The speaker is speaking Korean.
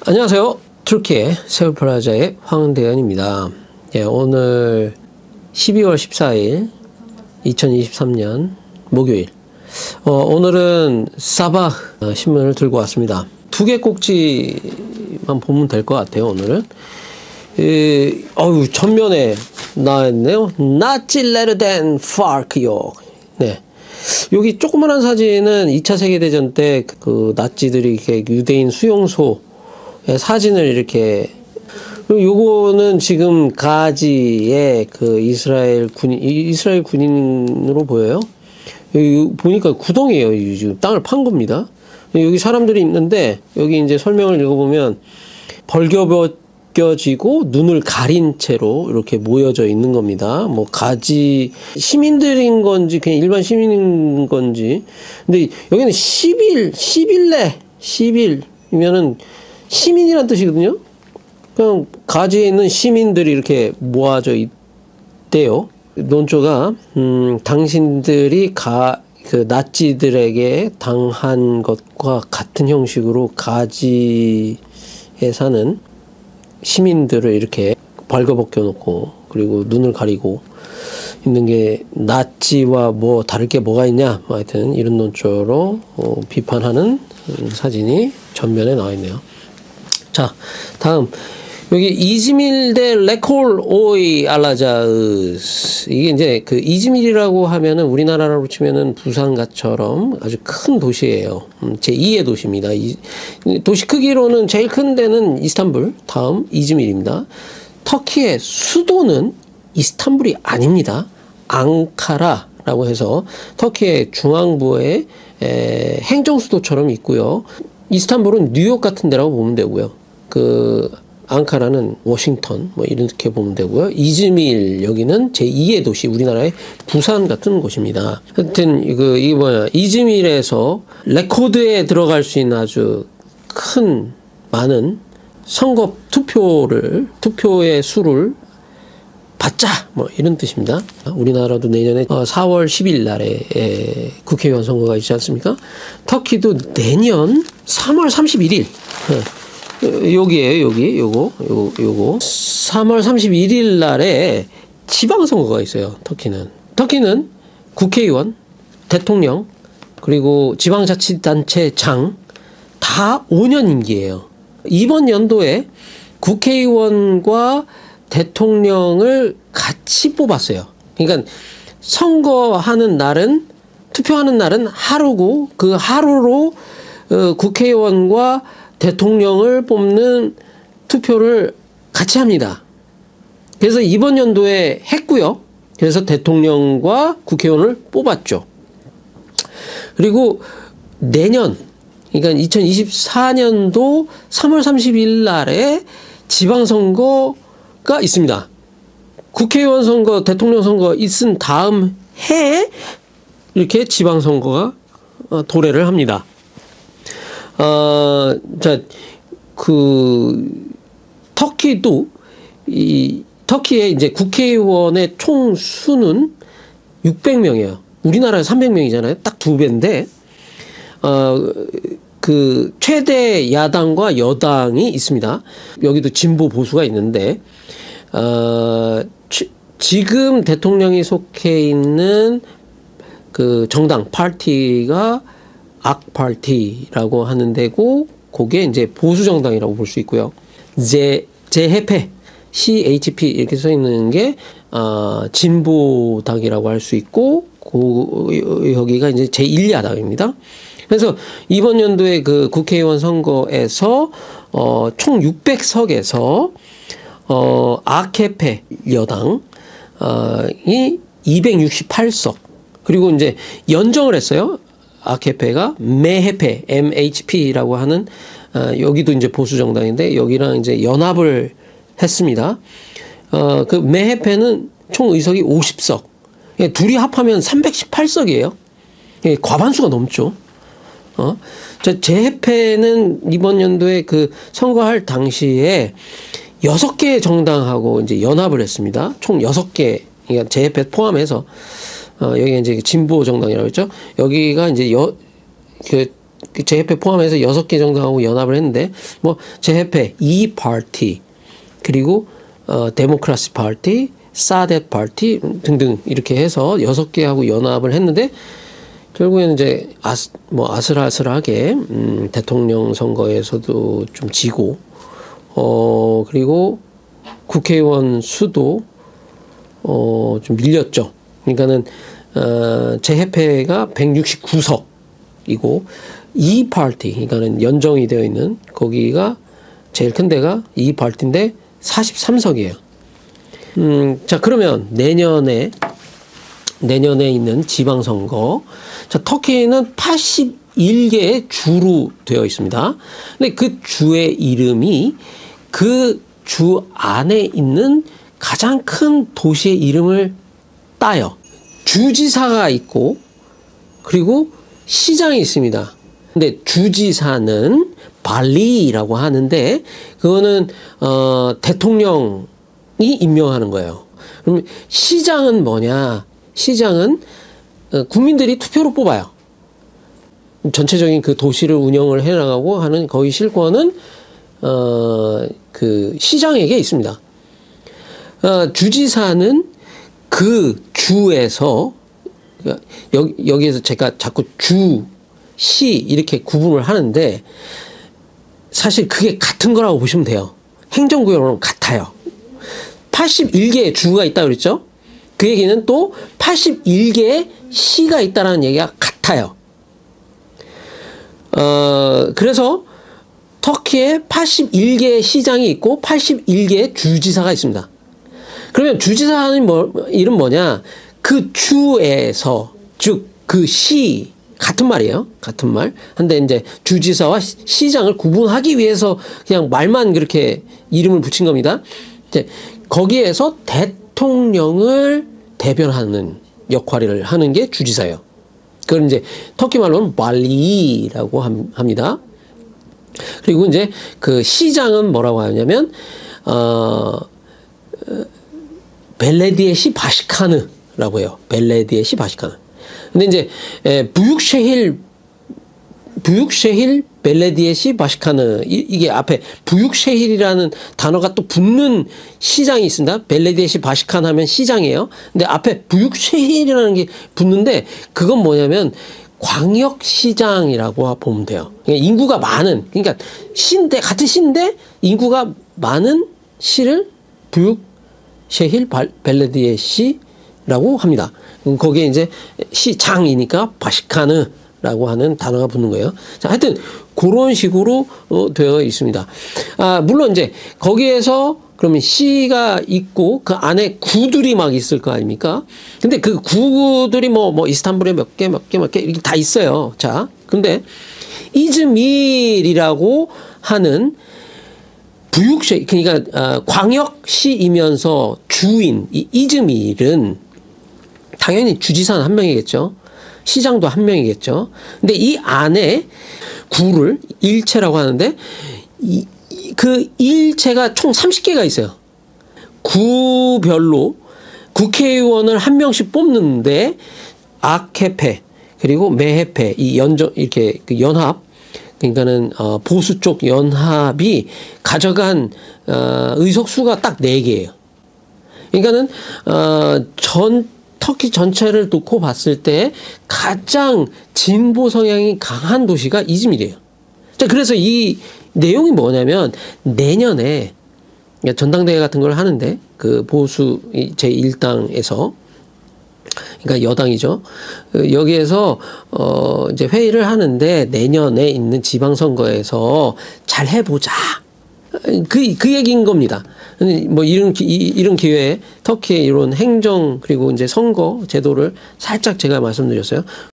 안녕하세요. 터키의 세울플라자의 황대현입니다. 오늘 12월 14일 2023년 목요일. 오늘은 사바 신문을 들고 왔습니다. 두 개 꼭지만 보면 될 것 같아요. 오늘은 전면에 나왔네요. Not later than FARC요. 네. 여기 조그만한 사진은 2차 세계대전 때 그 나치들이 이렇게 유대인 수용소 사진을 이렇게, 요거는 지금 가지의 그 이스라엘 군인으로 보여요. 여기 보니까 구덩이에요. 지금 땅을 판 겁니다. 여기 사람들이 있는데, 여기 이제 설명을 읽어보면 벌겨지고 눈을 가린 채로 이렇게 모여져 있는 겁니다. 뭐 가지 시민들인 건지 그냥 일반 시민인 건지. 근데 여기는 10일이면은 시민이란 뜻이거든요. 그냥 가지에 있는 시민들이 이렇게 모아져 있대요. 논조가 당신들이 그 나치들에게 당한 것과 같은 형식으로 가지에 사는 시민들을 이렇게 벌거벗겨 놓고 그리고 눈을 가리고 있는 게 나치와 뭐 다를 게 뭐가 있냐, 하여튼 이런 논조로 비판하는 사진이 전면에 나와 있네요. 자, 다음 여기 이즈밀 대 레콜 오이 알라자으스. 이게 이제 그 이즈밀이라고 하면은 우리나라로 치면은 부산같처럼 아주 큰 도시예요. 제2의 도시입니다. 도시 크기로는 제일 큰 데는 이스탄불, 다음 이즈밀입니다. 터키의 수도는 이스탄불이 아닙니다. 앙카라라고 해서 터키의 중앙부의 행정수도처럼 있고요. 이스탄불은 뉴욕 같은 데라고 보면 되고요. 그 앙카라는 워싱턴 뭐 이렇게 보면 되고요. 이즈밀 여기는 제2의 도시, 우리나라의 부산 같은 곳입니다. 하여튼 이게 뭐냐, 이즈밀에서 레코드에 들어갈 수 있는 아주 큰 많은 선거 투표의 수를 받자, 뭐 이런 뜻입니다. 우리나라도 내년에 4월 10일 날에 국회의원 선거가 있지 않습니까? 터키도 내년 3월 31일 여기에요. 요거 3월 31일 날에 지방선거가 있어요. 터키는 국회의원, 대통령, 그리고 지방자치단체장 다 5년 임기예요. 이번 연도에 국회의원과 대통령을 같이 뽑았어요. 그러니까 선거하는 날은, 투표하는 날은 하루고, 그 하루로 국회의원과 대통령을 뽑는 투표를 같이 합니다. 그래서 이번 연도에 했고요. 그래서 대통령과 국회의원을 뽑았죠. 그리고 내년, 그러니까 2024년도 3월 30일 날에 지방선거가 있습니다. 국회의원 선거, 대통령 선거 있은 다음 해에 이렇게 지방선거가 도래를 합니다. 터키도, 터키의 이제 국회의원의 총 수는 600명이에요. 우리나라에 300명이잖아요. 딱 2배인데, 그 최대 야당과 여당이 있습니다. 여기도 진보 보수가 있는데, 지금 대통령이 속해 있는 그 정당, 파티가 악파티라고 하는 데고, 그게 이제 보수정당이라고 볼 수 있고요. 제헤페, CHP 이렇게 써 있는 게, 진보당이라고 할 수 있고, 여기가 이제 제1야당입니다. 그래서 이번 연도에 그 국회의원 선거에서, 총 600석에서, 아케페 여당이 268석. 그리고 이제 연정을 했어요. 아케페가 메헤페, MHP라고 하는, 여기도 이제 보수정당인데, 여기랑 이제 연합을 했습니다. 그 메헤페는 총 의석이 50석. 둘이 합하면 318석이에요. 과반수가 넘죠. 제헤페는 이번 연도에 그 선거할 당시에 6개의 정당하고 이제 연합을 했습니다. 총 6개, 그러니까 제헤페 포함해서, 여기가 이제 진보 정당이라고 했죠. 여기가 이제 CHP 포함해서 6개 정당하고 연합을 했는데, 뭐, CHP, 이 파티, 그리고, 데모크라시 파티, 사뎃 파티 등등 이렇게 해서 6개하고 연합을 했는데, 결국에는 이제 아슬아슬하게, 대통령 선거에서도 좀 지고, 그리고 국회의원 수도, 좀 밀렸죠. 그러니까는, CHP가 169석이고, 이 파티, 그러니까는 연정이 되어 있는 거기가 제일 큰 데가 이 파티인데 43석이에요. 자, 그러면 내년에 있는 지방선거. 자, 터키는 81개의 주로 되어 있습니다. 근데 그 주의 이름이 그 주 안에 있는 가장 큰 도시의 이름을 따요. 주지사가 있고, 그리고 시장이 있습니다. 근데 주지사는 발리라고 하는데, 그거는, 대통령이 임명하는 거예요. 그럼 시장은 뭐냐? 시장은 국민들이 투표로 뽑아요. 전체적인 그 도시를 운영을 해나가고 하는 거의 실권은, 그 시장에게 있습니다. 주지사는 그 주에서, 여기에서 제가 자꾸 주, 시 이렇게 구분을 하는데 사실 그게 같은 거라고 보시면 돼요. 행정구역은 같아요. 81개의 주가 있다고 그랬죠? 그 얘기는 또 81개의 시가 있다는 얘기가 같아요. 그래서 터키에 81개의 시장이 있고 81개의 주지사가 있습니다. 그러면 주지사는 이름 뭐냐? 그 주에서, 즉 그 시, 같은 말이에요. 같은 말. 근데 이제 주지사와 시장을 구분하기 위해서 그냥 말만 그렇게 이름을 붙인 겁니다. 이제 거기에서 대통령을 대변하는 역할을 하는 게 주지사예요. 그걸 이제 터키 말로는 발리라고 합니다. 그리고 이제 그 시장은 뭐라고 하냐면, 벨레디예시 바시카느라고 해요. 벨레디예시 바시카느. 근데 이제 부육셰힐 벨레디예시 바시카느, 이게 앞에 부육셰힐이라는 단어가 또 붙는 시장이 있습니다. 벨레디예시 바시카느 하면 시장이에요. 근데 앞에 부육셰힐이라는 게 붙는데 그건 뭐냐면 광역시장이라고 보면 돼요. 그러니까 인구가 많은, 그러니까 시인데, 같은 시인데 인구가 많은 시를 부육셰힐 벨레디예시라고 합니다. 거기에 이제 시장이니까 바시카느라고 하는 단어가 붙는 거예요. 자, 하여튼 그런 식으로 되어 있습니다. 물론 이제 거기에서 그러면 시가 있고 그 안에 구들이 막 있을 거 아닙니까? 근데 그 구들이 뭐 이스탄불에 몇 개 이렇게 다 있어요. 자, 근데 이즈밀이라고 하는 부육시, 그러니까 광역시이면서 주인 이 이즈밀은 당연히 주지사는 한 명이겠죠. 시장도 한 명이겠죠. 근데 이 안에 구를 일체라고 하는데 그 일체가 총 30개가 있어요. 구별로 국회의원을 한 명씩 뽑는데 악해패 그리고 매해패 이 이렇게 그 연합, 그러니까는 보수 쪽 연합이 가져간 의석수가 딱 4개예요. 그러니까는 터키 전체를 놓고 봤을 때 가장 진보 성향이 강한 도시가 이즈밀이에요. 자, 그래서 이 내용이 뭐냐면 내년에 전당대회 같은 걸 하는데 그 보수 제1당에서, 그러니까 여당이죠. 여기에서 이제 회의를 하는데 내년에 있는 지방선거에서 잘 해보자. 그 얘기인 겁니다. 뭐 이런 기회에 터키의 이런 행정 그리고 이제 선거 제도를 살짝 제가 말씀드렸어요.